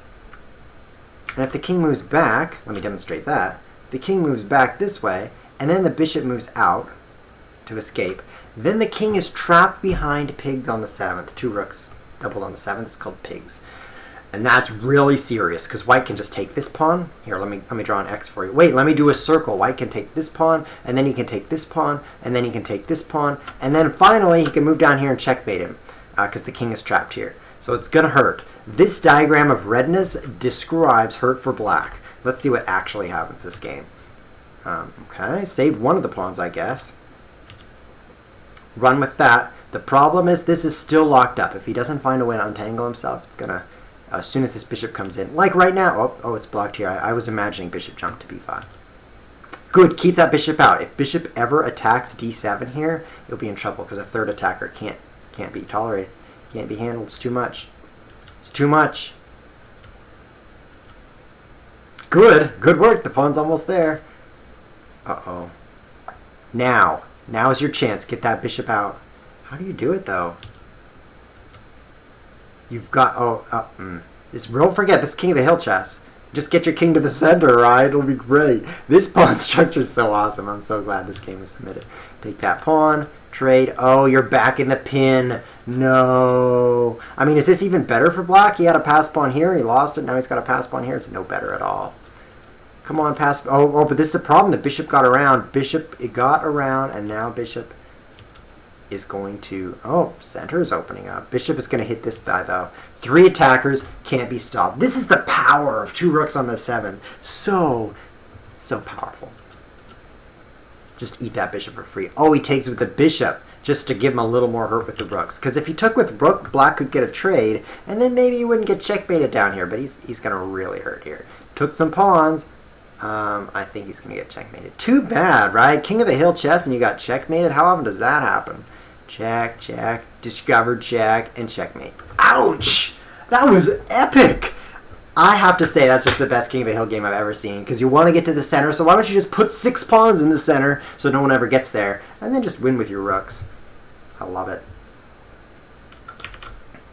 And if the king moves back, let me demonstrate that. If the king moves back this way, and then the bishop moves out to escape, then the king is trapped behind pigs on the 7th. 2 rooks doubled on the 7th. It's called pigs. And that's really serious, because White can just take this pawn. Here, let me draw an X for you. Wait, let me do a circle. White can take this pawn, and then he can take this pawn, and then he can take this pawn, and then finally he can move down here and checkmate him, because the king is trapped here. So it's going to hurt. This diagram of redness describes hurt for black. Let's see what actually happens this game. Okay, saved one of the pawns, I guess. Run with that. The problem is this is still locked up. If he doesn't find a way to untangle himself, it's going to... As soon as this bishop comes in, like right now, oh, it's blocked here. I was imagining bishop jump to b5. Good, keep that bishop out. If bishop ever attacks d7 here, you'll be in trouble because a third attacker can't be tolerated, can't be handled. It's too much. It's too much. Good work. The pawn's almost there. Uh-oh. Now is your chance. Get that bishop out. How do you do it though? You've got, don't forget, this king of the hill chess. Just get your king to the center, right? It'll be great. This pawn structure is so awesome. I'm so glad this game was submitted. Take that pawn, trade. Oh, you're back in the pin. No. I mean, is this even better for black? He had a pass pawn here. He lost it. Now he's got a pass pawn here. It's no better at all. Come on, pass. Oh, but this is a problem. The bishop got around. It got around, and now bishop is going to... Oh, center is opening up. Bishop is going to hit this guy, though. 3 attackers can't be stopped. This is the power of 2 rooks on the 7th. So powerful. Just eat that bishop for free. Oh, he takes with the bishop just to give him a little more hurt with the rooks. Because if he took with rook, black could get a trade, and then maybe he wouldn't get checkmated down here. But he's going to really hurt here. Took some pawns. I think he's going to get checkmated. Too bad, right? King of the hill chess and you got checkmated? How often does that happen? Check, check, discovered check, and checkmate. Ouch! That was epic! I have to say that's just the best King of the Hill game I've ever seen, because you want to get to the center, so why don't you just put 6 pawns in the center so no one ever gets there, and then just win with your rooks. I love it.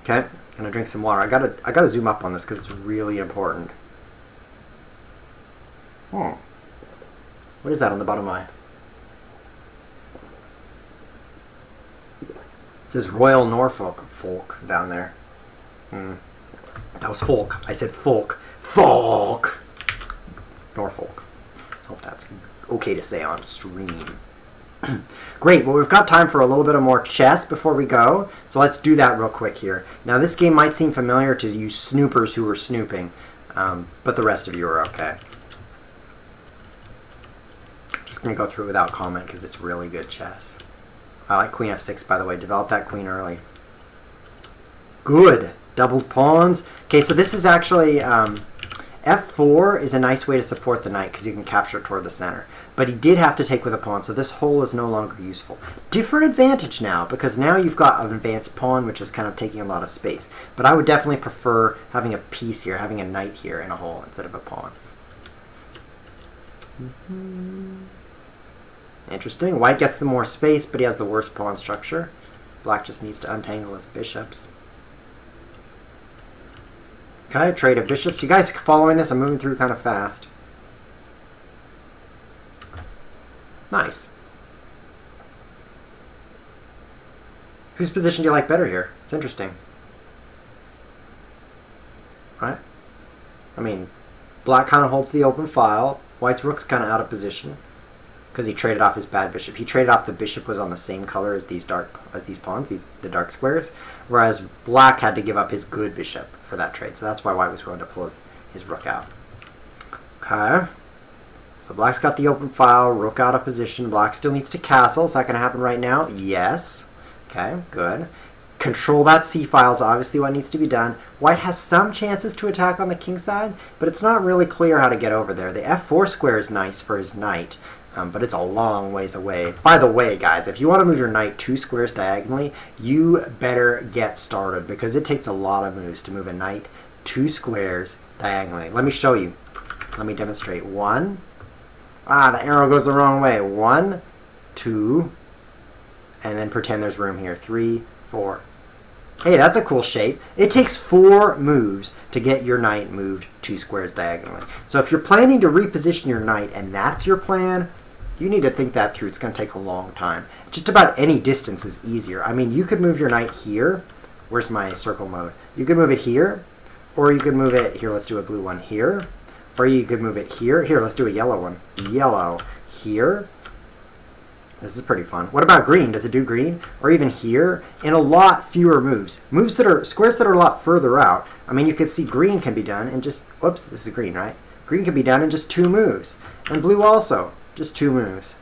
Okay, gonna drink some water. I gotta zoom up on this because it's really important. What is that on the bottom of my... It says Royal Norfolk folk down there. That was folk. I said folk. Folk! Norfolk. Hope that's okay to say on stream. Great. Well, we've got time for a little bit of more chess before we go. So let's do that real quick here. Now, this game might seem familiar to you snoopers who were snooping. But the rest of you are okay. Just going to go through it without comment because it's really good chess. I like queen f6, by the way. Develop that queen early. Good. Doubled pawns. Okay, so this is actually... f4 is a nice way to support the knight because you can capture it toward the center. But he did have to take with a pawn, so this hole is no longer useful. Different advantage now, because now you've got an advanced pawn, which is kind of taking a lot of space. But I would definitely prefer having a piece here, having a knight here in a hole instead of a pawn. Interesting. White gets the more space, but he has the worst pawn structure. Black just needs to untangle his bishops. Okay, trade of bishops. You guys following this? I'm moving through kind of fast. Nice. Whose position do you like better here? It's interesting. Right? I mean, black kind of holds the open file. White's rook's kind of out of position because he traded off his bad bishop. He traded off the bishop was on the same color as these pawns, the dark squares, whereas black had to give up his good bishop for that trade. So that's why white was willing to pull his rook out. Okay. So black's got the open file, rook out of position. Black still needs to castle. Is that going to happen right now? Yes. Okay, good. Control that c-file is obviously what needs to be done. White has some chances to attack on the king side, but it's not really clear how to get over there. The f4 square is nice for his knight, but it's a long ways away. By the way, guys, if you want to move your knight 2 squares diagonally, you better get started because it takes a lot of moves to move a knight 2 squares diagonally. Let me show you. Let me demonstrate. 1. The arrow goes the wrong way. 1, 2, and then pretend there's room here. 3, 4. Hey, that's a cool shape. It takes 4 moves to get your knight moved 2 squares diagonally. So if you're planning to reposition your knight and that's your plan, you need to think that through. It's going to take a long time. Just about any distance is easier. I mean, you could move your knight here. Where's my circle mode? You could move it here, or you could move it here. Let's do a blue one here. Or you could move it here. Here, let's do a yellow one. Yellow here. This is pretty fun. What about green? Does it do green? Or even here? In a lot fewer moves. Squares that are a lot further out. I mean, you can see green can be done in just, whoops, this is green, right? Green can be done in just 2 moves. And blue also, just 2 moves.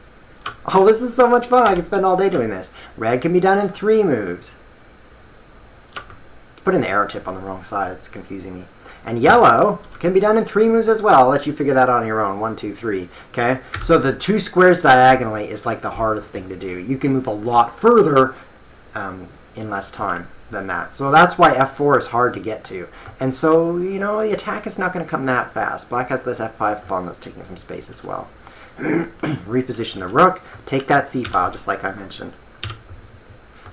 Oh, this is so much fun. I could spend all day doing this. Red can be done in 3 moves. Put in the arrow tip on the wrong side. It's confusing me. And yellow can be done in 3 moves as well. I'll let you figure that out on your own. 1, 2, 3. Okay? So the 2 squares diagonally is like the hardest thing to do. You can move a lot further in less time than that. So that's why f4 is hard to get to. And so, you know, the attack is not going to come that fast. Black has this f5 pawn that's taking some space as well. Reposition the rook. Take that c-file, just like I mentioned.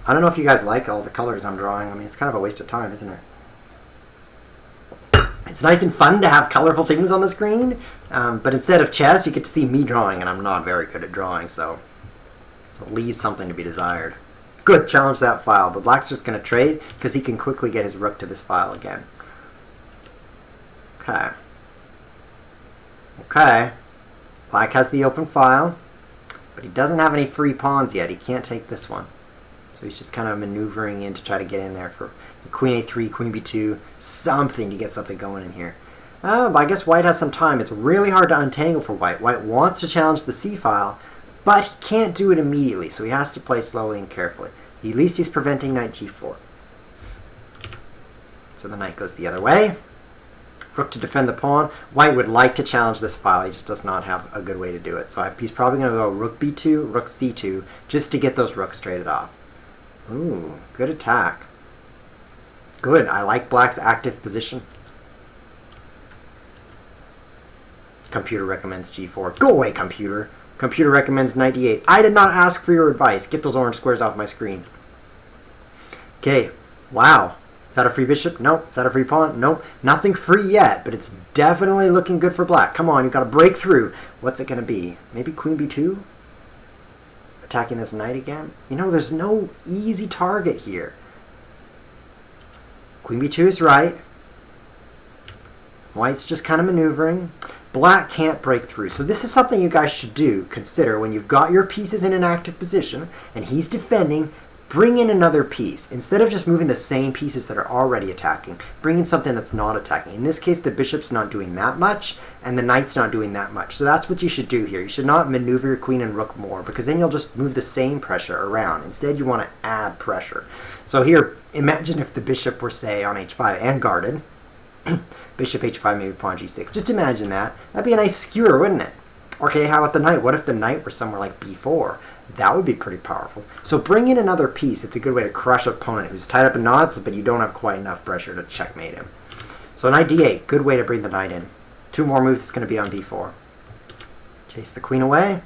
I don't know if you guys like all the colors I'm drawing. I mean, it's kind of a waste of time, isn't it? It's nice and fun to have colorful things on the screen, but instead of chess, you get to see me drawing, and I'm not very good at drawing, so it leaves something to be desired. Good, challenge that file, but black's just going to trade because he can quickly get his rook to this file again. Okay. Okay. Black has the open file, but he doesn't have any free pawns yet. He can't take this one. So he's just kind of maneuvering in to try to get in there for queen a3, queen b2, something to get something going in here. But I guess white has some time. It's really hard to untangle for white. White wants to challenge the c-file, but he can't do it immediately, so he has to play slowly and carefully. At least he's preventing knight g4. So the knight goes the other way. Rook to defend the pawn. White would like to challenge this file. He just does not have a good way to do it. So he's probably going to go rook b2, rook c2, just to get those rooks traded off. Ooh, good attack. Good. I like black's active position. Computer recommends g4. Go away, computer. Computer recommends knight d8. I did not ask for your advice. Get those orange squares off my screen. Okay. Wow. Is that a free bishop? Nope. Is that a free pawn? Nope. Nothing free yet, but it's definitely looking good for black. Come on, you've got to break through. What's it going to be? Maybe queen b2? Attacking this knight again? You know, there's no easy target here. Queen b2 is right. White's just kind of maneuvering. Black can't break through. So this is something you guys should consider when you've got your pieces in an active position and he's defending. Bring in another piece. Instead of just moving the same pieces that are already attacking, bring in something that's not attacking. In this case, the bishop's not doing that much, and the knight's not doing that much. So that's what you should do here. You should not maneuver your queen and rook more, because then you'll just move the same pressure around. Instead, you want to add pressure. So here, imagine if the bishop were, say, on h5 and guarded. Bishop h5, maybe pawn g6. Just imagine that. That'd be a nice skewer, wouldn't it? Okay, how about the knight? What if the knight were somewhere like b4? That would be pretty powerful. So bring in another piece. It's a good way to crush an opponent who's tied up in knots, but you don't have quite enough pressure to checkmate him. So knight d8, good way to bring the knight in. 2 more moves, it's going to be on b4. Chase the queen away.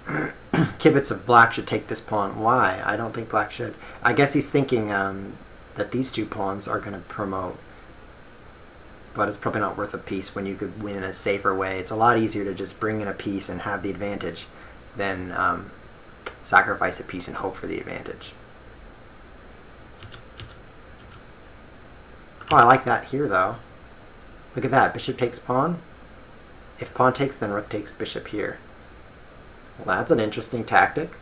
Kibitz of black should take this pawn. Why? I don't think black should. I guess he's thinking that these 2 pawns are going to promote but it's probably not worth a piece when you could win in a safer way. It's a lot easier to just bring in a piece and have the advantage than sacrifice a piece and hope for the advantage. Oh, I like that here, though. Look at that. Bishop takes pawn. If pawn takes, then rook takes bishop here. Well, that's an interesting tactic.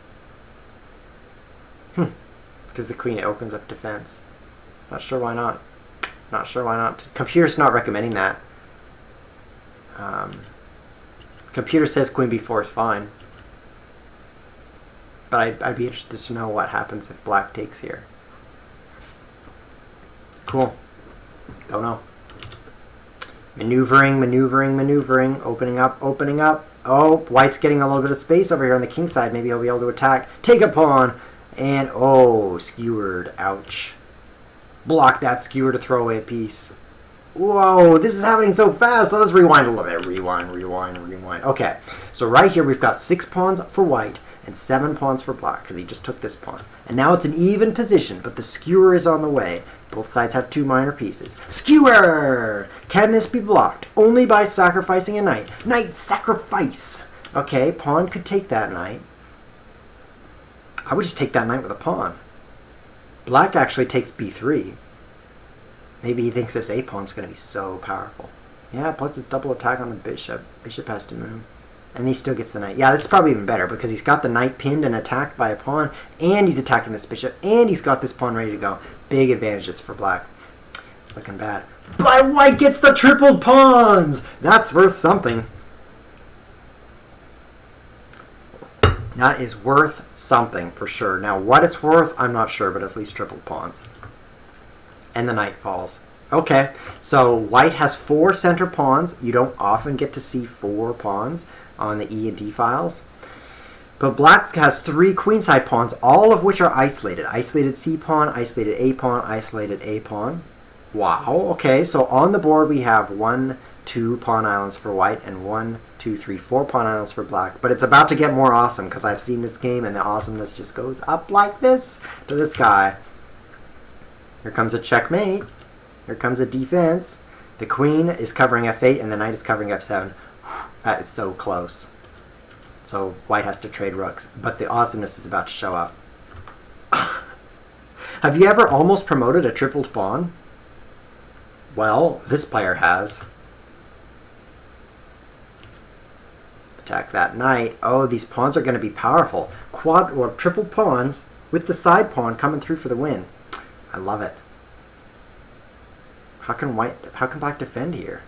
Because the queen opens up defense. Not sure why not. Not sure why not. Computer's not recommending that. Computer says queen b4 is fine. But I'd be interested to know what happens if black takes here. Cool. Don't know. Maneuvering, maneuvering, maneuvering. Opening up, opening up. Oh, white's getting a little bit of space over here on the king side. Maybe he'll be able to attack. Take a pawn. And, oh, skewered. Ouch. Block that skewer to throw away a piece. Whoa, this is happening so fast. Let's rewind a little bit. Rewind, rewind, rewind. Okay, so right here we've got 6 pawns for white and 7 pawns for black because he just took this pawn. And now it's an even position, but the skewer is on the way. Both sides have 2 minor pieces. Skewer! Can this be blocked? Only by sacrificing a knight. Knight sacrifice! Okay, pawn could take that knight. I would just take that knight with a pawn. Black actually takes b3. Maybe he thinks this a pawn's going to be so powerful. Yeah, plus it's double attack on the bishop. Bishop has to move. And he still gets the knight. Yeah, this is probably even better because he's got the knight pinned and attacked by a pawn, and he's attacking this bishop, and he's got this pawn ready to go. Big advantages for black. It's looking bad. But white gets the tripled pawns! That's worth something. That is worth something for sure. Now, what it's worth, I'm not sure, but at least tripled pawns. And the knight falls. Okay, so white has 4 center pawns. You don't often get to see 4 pawns on the E and D files. But black has 3 queenside pawns, all of which are isolated. Isolated C pawn, isolated A pawn, isolated A pawn. Wow, okay, so on the board we have 1, 2 pawn islands for white and 1, 2, 3, 4 pawn islands for black. But it's about to get more awesome because I've seen this game and the awesomeness just goes up like this to the sky. Here comes a checkmate. Here comes a defense. The queen is covering f8 and the knight is covering f7. That is so close. So white has to trade rooks. But the awesomeness is about to show up. Have you ever almost promoted a tripled pawn? Well, this player has. Attack that knight. Oh, these pawns are going to be powerful. Quad or triple pawns with the side pawn coming through for the win. I love it. How can black defend here?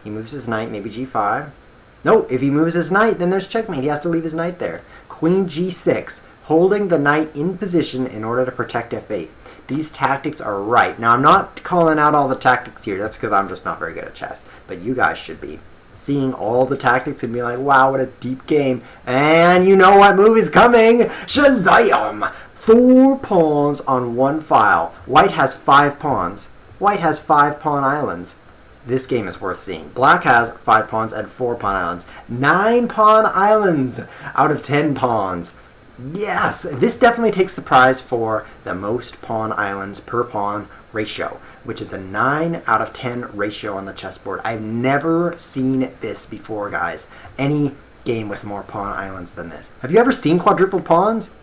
He moves his knight, maybe g5. No, if he moves his knight, then there's checkmate. He has to leave his knight there. Queen g6, holding the knight in position in order to protect f8. These tactics are right. Now, I'm not calling out all the tactics here. That's because I'm just not very good at chess. But you guys should be. Seeing all the tactics and be like, wow, what a deep game. And you know what move is coming? Shazam! 4 pawns on 1 file. White has 5 pawns. White has 5 pawn islands. This game is worth seeing. Black has 5 pawns and 4 pawn islands. 9 pawn islands out of 10 pawns. Yes, this definitely takes the prize for the most pawn islands per pawn ratio, which is a 9 out of 10 ratio on the chessboard. I've never seen this before, guys. Any game with more pawn islands than this. Have you ever seen quadruple pawns?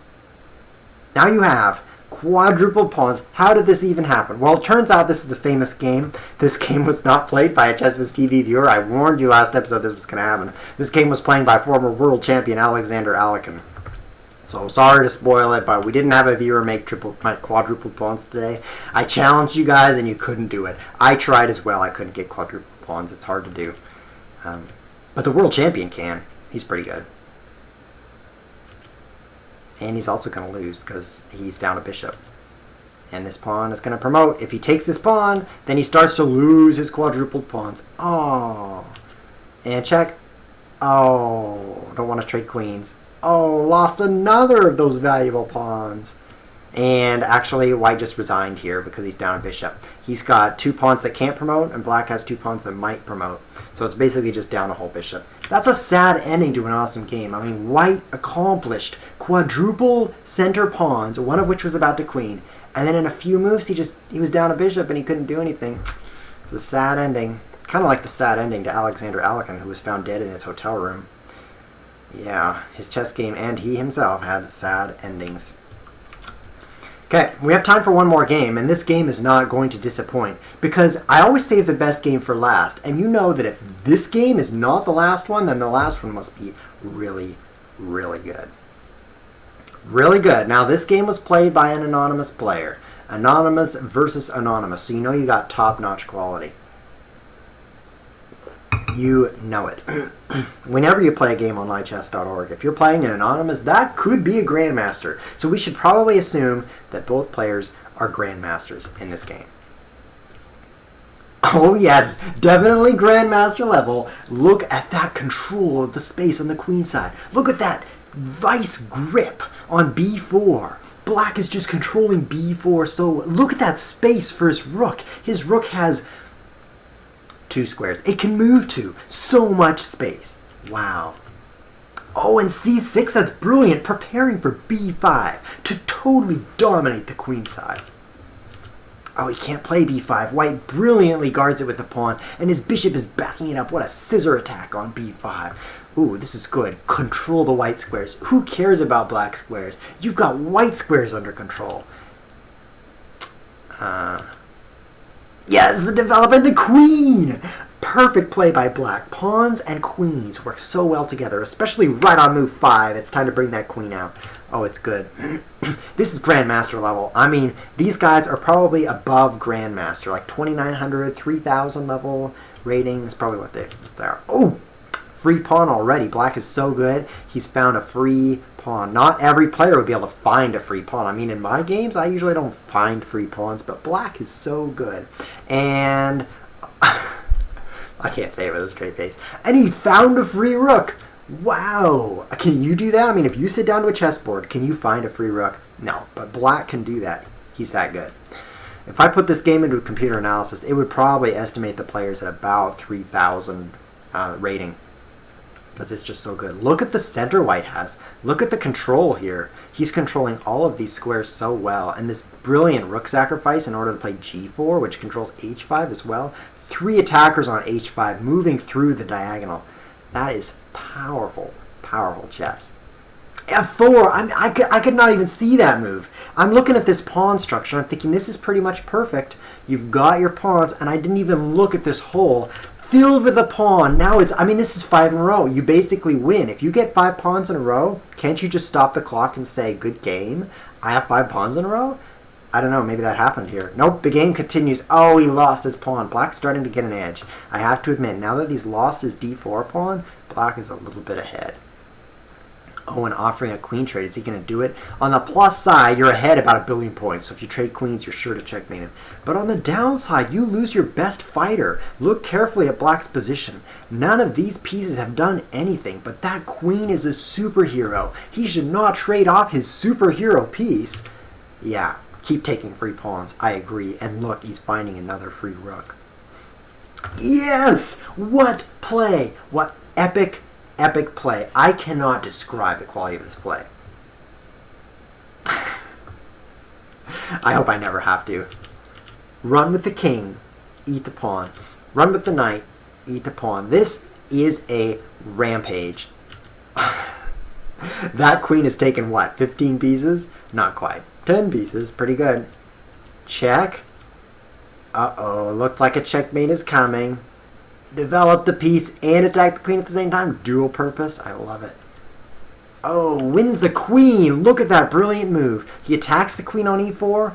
Now you have quadruple pawns. How did this even happen? Well, it turns out this is a famous game. This game was not played by a ChessViz TV viewer. I warned you last episode this was going to happen. This game was played by former world champion Alexander Alekhine. So sorry to spoil it, but we didn't have a viewer make quadruple pawns today. I challenged you guys and you couldn't do it. I tried as well. I couldn't get quadruple pawns. It's hard to do. But the world champion can. He's pretty good. And he's also going to lose because he's down a bishop. And this pawn is going to promote. If he takes this pawn, then he starts to lose his quadrupled pawns. Oh. And check. Oh. Don't want to trade queens. Oh, lost another of those valuable pawns. And actually, white just resigned here because he's down a bishop. He's got 2 pawns that can't promote, and black has 2 pawns that might promote. So it's basically just down a whole bishop. That's a sad ending to an awesome game. I mean, white accomplished quadruple center pawns, one of which was about to queen, And then in a few moves, he was down a bishop and he couldn't do anything. It's a sad ending. Kind of like the sad ending to Alexander Alekhine, who was found dead in his hotel room. Yeah, his chess game and he himself had sad endings. Okay, we have time for one more game, and this game is not going to disappoint, because I always save the best game for last, and you know that if this game is not the last one, then the last one must be really, really good. Really good. Now, this game was played by an anonymous player. Anonymous versus anonymous, so you know you got top-notch quality. You know it. Whenever you play a game on lichess.org, if you're playing an anonymous, that could be a grandmaster. So we should probably assume that both players are grandmasters in this game. Oh yes, definitely grandmaster level. Look at that control of the space on the queen side. Look at that vice grip on b4. Black is just controlling b4, so look at that space for his rook. His rook has 2 squares. It can move to so much space. Wow. Oh, and c6, that's brilliant. Preparing for b5 to totally dominate the queen side. Oh, he can't play b5. White brilliantly guards it with the pawn, and his bishop is backing it up. What a scissor attack on b5. Ooh, this is good. Control the white squares. Who cares about black squares? You've got white squares under control. Yes, developing the queen! Perfect play by black. Pawns and queens work so well together, especially right on move 5. It's time to bring that queen out. Oh, it's good. This is grandmaster level. I mean, these guys are probably above grandmaster, like 2,900, 3,000 level rating is probably what they are. Oh, free pawn already. Black is so good. He's found a free pawn. Not every player would be able to find a free pawn. I mean, in my games, I usually don't find free pawns, but black is so good. And I can't say it with a straight face. And he found a free rook. Wow. Can you do that? I mean, if you sit down to a chessboard, can you find a free rook? No, but black can do that. He's that good. If I put this game into computer analysis, it would probably estimate the players at about 3,000 rating. Because it's just so good. Look at the center white has. Look at the control here. He's controlling all of these squares so well. And this brilliant rook sacrifice in order to play g4, which controls h5 as well. 3 attackers on h5 moving through the diagonal. That is powerful, powerful chess. f4, I could not even see that move. I'm looking at this pawn structure and I'm thinking this is pretty much perfect. You've got your pawns, and I didn't even look at this hole filled with a pawn. Now it's, I mean, this is 5 in a row. You basically win. If you get 5 pawns in a row, can't you just stop the clock and say, good game? I have 5 pawns in a row? I don't know, maybe that happened here. Nope, the game continues. Oh, he lost his pawn. Black's starting to get an edge. I have to admit, now that he's lost his d4 pawn, black is a little bit ahead. Oh, and offering a queen trade. Is he going to do it? On the plus side, you're ahead about 1 billion points. So if you trade queens, you're sure to checkmate him. But on the downside, you lose your best fighter. Look carefully at black's position. None of these pieces have done anything, but that queen is a superhero. He should not trade off his superhero piece. Yeah, keep taking free pawns. I agree. And look, he's finding another free rook. Yes! What play! What epic play. I cannot describe the quality of this play. I hope I never have to. Run with the king, eat the pawn. Run with the knight, eat the pawn. This is a rampage. That queen has taken, what, 15 pieces? Not quite. 10 pieces, pretty good. Check. Uh-oh, looks like a checkmate is coming. Develop the piece and attack the queen at the same time. Dual purpose. I love it. Oh, wins the queen. Look at that brilliant move. He attacks the queen on e4,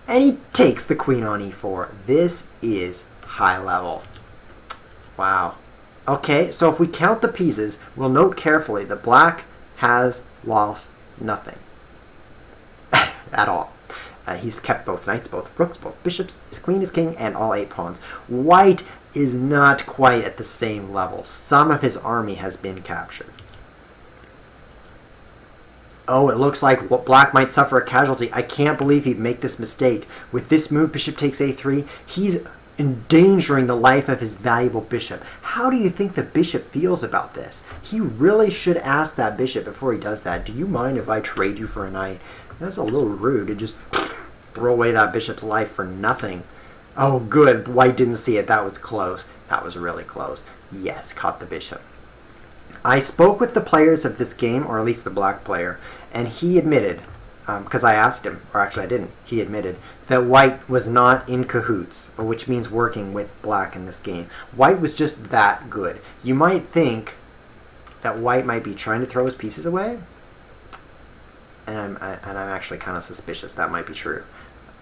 and he takes the queen on e4. This is high level. Wow. Okay, so if we count the pieces, we'll note carefully that black has lost nothing. At all. He's kept both knights, both rooks, both bishops, his queen, his king, and all 8 pawns. White is not quite at the same level. Some of his army has been captured. Oh, it looks like black might suffer a casualty. I can't believe he'd make this mistake. With this move, bishop takes a3, he's endangering the life of his valuable bishop. How do you think the bishop feels about this? He really should ask that bishop before he does that. Do you mind if I trade you for a knight? That's a little rude. It just Throw away that bishop's life for nothing. Oh, good. White didn't see it. That was close. That was really close. Yes, caught the bishop. I spoke with the players of this game, or at least the black player, and he admitted, because I asked him, or actually I didn't, he admitted that white was not in cahoots, which means working with black in this game. White was just that good. You might think that white might be trying to throw his pieces away, and I'm actually kind of suspicious that might be true.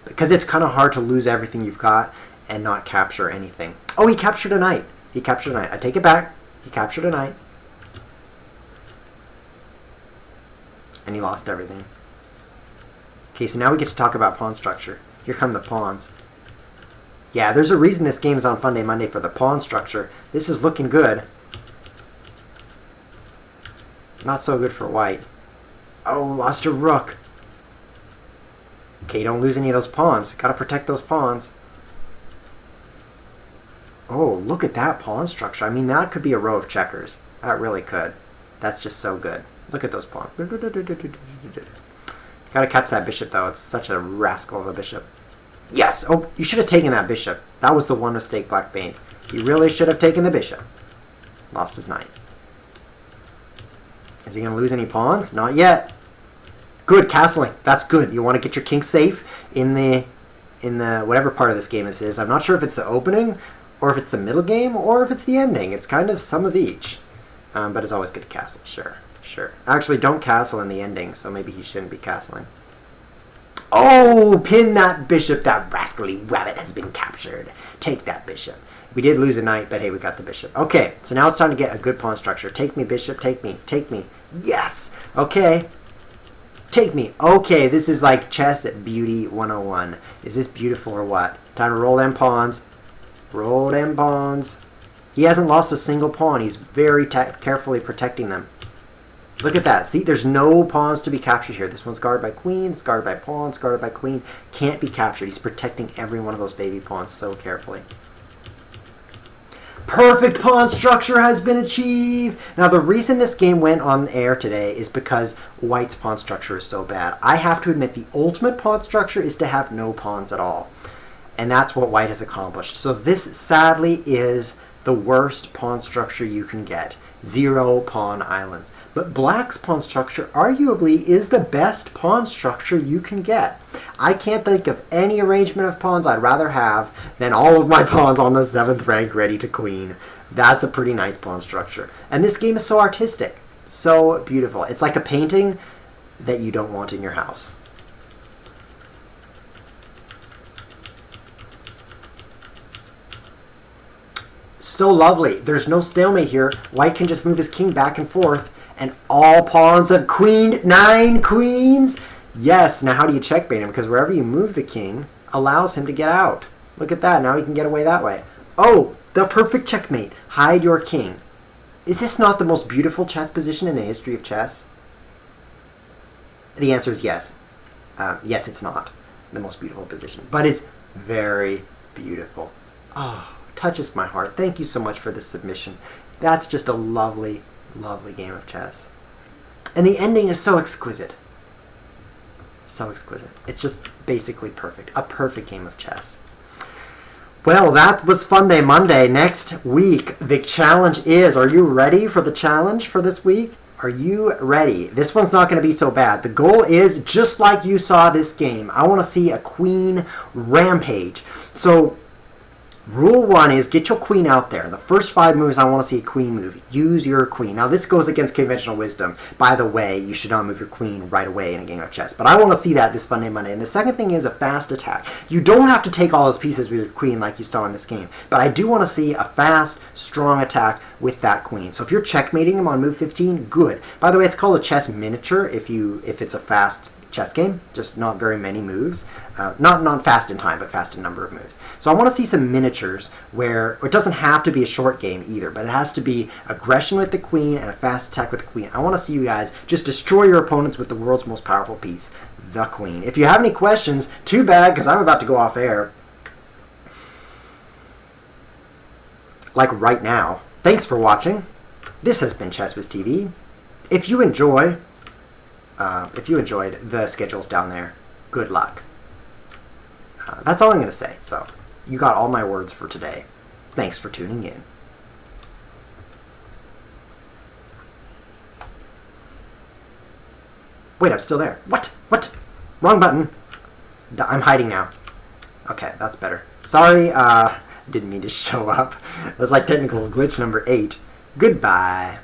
Because it's kind of hard to lose everything you've got and not capture anything. Oh, he captured a knight. He captured a knight. I take it back. He captured a knight. And he lost everything. Okay, so now we get to talk about pawn structure. Here come the pawns. Yeah, there's a reason this game is on Funday Monday, for the pawn structure. This is looking good. Not so good for white. Oh, lost a rook. Okay, don't lose any of those pawns. Gotta protect those pawns. Oh, look at that pawn structure. I mean, that could be a row of checkers. That really could. That's just so good. Look at those pawns. Gotta catch that bishop, though. It's such a rascal of a bishop. Yes! Oh, you should have taken that bishop. That was the one mistake black made. He really should have taken the bishop. Lost his knight. Is he going to lose any pawns? Not yet. Good, castling. That's good. You want to get your king safe in the whatever part of this game this is. I'm not sure if it's the opening, or if it's the middle game, or if it's the ending. It's kind of some of each. But it's always good to castle. Sure, sure. Actually, don't castle in the ending, so maybe he shouldn't be castling. Oh, pin that bishop. That rascally rabbit has been captured. Take that bishop. We did lose a knight, but hey, we got the bishop. Okay, so now it's time to get a good pawn structure. Take me, bishop. Take me. Take me. Yes! Okay. Take me. Okay, this is like chess at beauty 101. Is this beautiful or what? Time to roll them pawns. Roll them pawns. He hasn't lost a single pawn. He's very carefully protecting them. Look at that. See, there's no pawns to be captured here. This one's guarded by queen, it's guarded by pawn, it's guarded by queen. Can't be captured. He's protecting every one of those baby pawns so carefully. Perfect pawn structure has been achieved. Now, the reason this game went on air today is because white's pawn structure is so bad. I have to admit, the ultimate pawn structure is to have no pawns at all. And that's what white has accomplished. So this, sadly, is the worst pawn structure you can get. 0 pawn islands. But black's pawn structure arguably is the best pawn structure you can get. I can't think of any arrangement of pawns I'd rather have than all of my pawns on the 7th rank ready to queen. That's a pretty nice pawn structure. And this game is so artistic, so beautiful. It's like a painting that you don't want in your house. So lovely. There's no stalemate here. White can just move his king back and forth, and all pawns have queened. 9 queens. Yes. Now how do you checkmate him? Because wherever you move the king allows him to get out. Look at that. Now he can get away that way. Oh, the perfect checkmate. Hide your king. Is this not the most beautiful chess position in the history of chess? The answer is yes. Yes, it's not the most beautiful position, but it's very beautiful. Oh, touches my heart. Thank you so much for this submission. That's just a lovely, lovely game of chess. And the ending is so exquisite. So exquisite. It's just basically perfect. A perfect game of chess. Well, that was Funday Monday. Next week, the challenge is, are you ready for the challenge for this week? Are you ready? This one's not going to be so bad. The goal is, just like you saw this game, I want to see a queen rampage. So, rule 1 is get your queen out there. The first 5 moves, I want to see a queen move. Use your queen. Now, this goes against conventional wisdom. By the way, you should not move your queen right away in a game of chess. But I want to see that this Funday Monday. And the second thing is a fast attack. You don't have to take all those pieces with your queen like you saw in this game. But I do want to see a fast, strong attack with that queen. So if you're checkmating him on move 15, good. By the way, it's called a chess miniature if it's a fast chess game, just not very many moves. Not fast in time, but fast in number of moves. So I want to see some miniatures where it doesn't have to be a short game either, but it has to be aggression with the queen and a fast attack with the queen. I want to see you guys just destroy your opponents with the world's most powerful piece, the queen. If you have any questions, too bad, because I'm about to go off air. Like right now. Thanks for watching. This has been ChessWhiz TV. If you enjoyed, the schedules down there, good luck. That's all I'm going to say. So you got all my words for today. Thanks for tuning in. Wait, I'm still there. What? What? Wrong button. I'm hiding now. Okay, that's better. Sorry, didn't mean to show up. That's like technical glitch number 8. Goodbye.